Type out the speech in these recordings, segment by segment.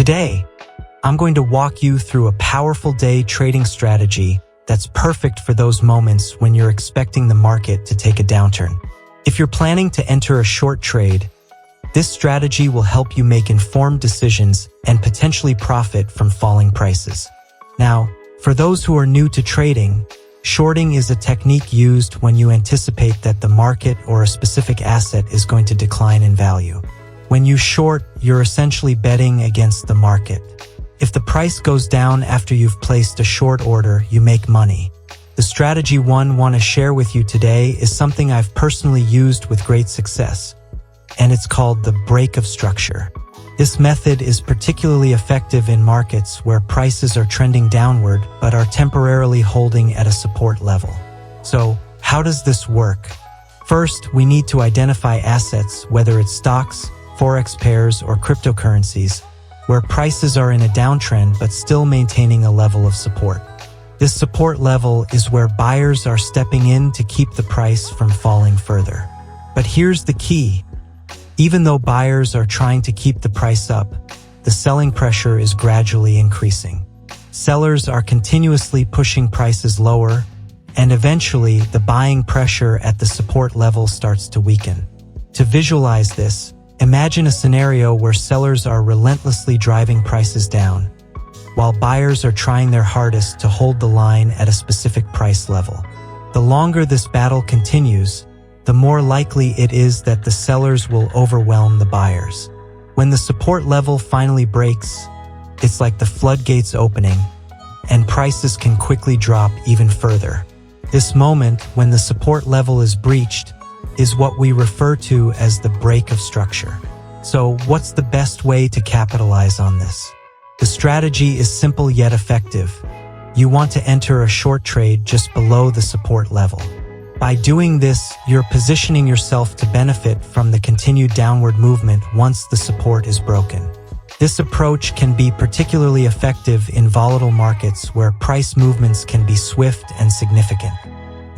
Today, I'm going to walk you through a powerful day trading strategy that's perfect for those moments when you're expecting the market to take a downturn. If you're planning to enter a short trade, this strategy will help you make informed decisions and potentially profit from falling prices. Now, for those who are new to trading, shorting is a technique used when you anticipate that the market or a specific asset is going to decline in value. When you short, you're essentially betting against the market. If the price goes down after you've placed a short order, you make money. The strategy I want to share with you today is something I've personally used with great success, and it's called the break of structure. This method is particularly effective in markets where prices are trending downward but are temporarily holding at a support level. So, how does this work? First, we need to identify assets, whether it's stocks, forex pairs, or cryptocurrencies, where prices are in a downtrend but still maintaining a level of support. This support level is where buyers are stepping in to keep the price from falling further. But here's the key. Even though buyers are trying to keep the price up, the selling pressure is gradually increasing. Sellers are continuously pushing prices lower, and eventually the buying pressure at the support level starts to weaken. To visualize this, imagine a scenario where sellers are relentlessly driving prices down, while buyers are trying their hardest to hold the line at a specific price level. The longer this battle continues, the more likely it is that the sellers will overwhelm the buyers. When the support level finally breaks, it's like the floodgates opening, and prices can quickly drop even further. This moment, when the support level is breached, is what we refer to as the break of structure. So, what's the best way to capitalize on this? The strategy is simple yet effective. You want to enter a short trade just below the support level. By doing this, you're positioning yourself to benefit from the continued downward movement once the support is broken. This approach can be particularly effective in volatile markets where price movements can be swift and significant.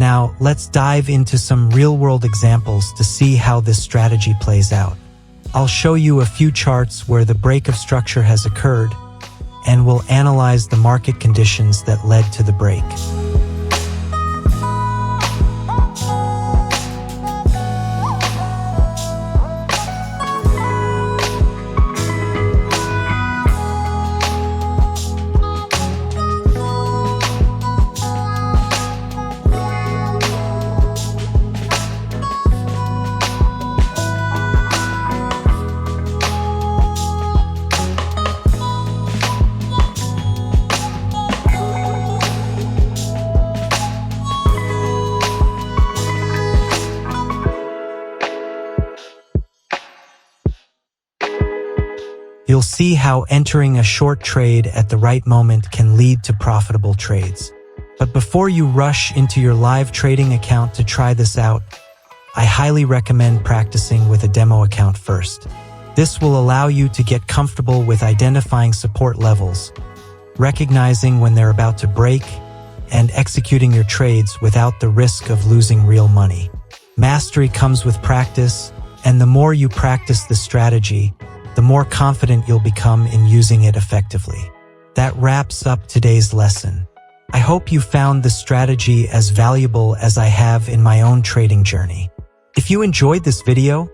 Now, let's dive into some real-world examples to see how this strategy plays out. I'll show you a few charts where the break of structure has occurred, and we'll analyze the market conditions that led to the break. You'll see how entering a short trade at the right moment can lead to profitable trades. But before you rush into your live trading account to try this out, I highly recommend practicing with a demo account first. This will allow you to get comfortable with identifying support levels, recognizing when they're about to break, and executing your trades without the risk of losing real money. Mastery comes with practice, and the more you practice the strategy, the more confident you'll become in using it effectively. That wraps up today's lesson. I hope you found this strategy as valuable as I have in my own trading journey. If you enjoyed this video,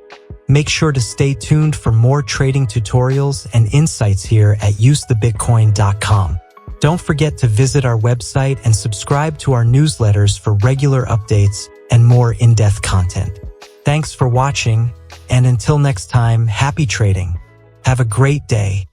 make sure to stay tuned for more trading tutorials and insights here at utbcrypto.com. Don't forget to visit our website and subscribe to our newsletters for regular updates and more in-depth content. Thanks for watching, and until next time, happy trading. Have a great day.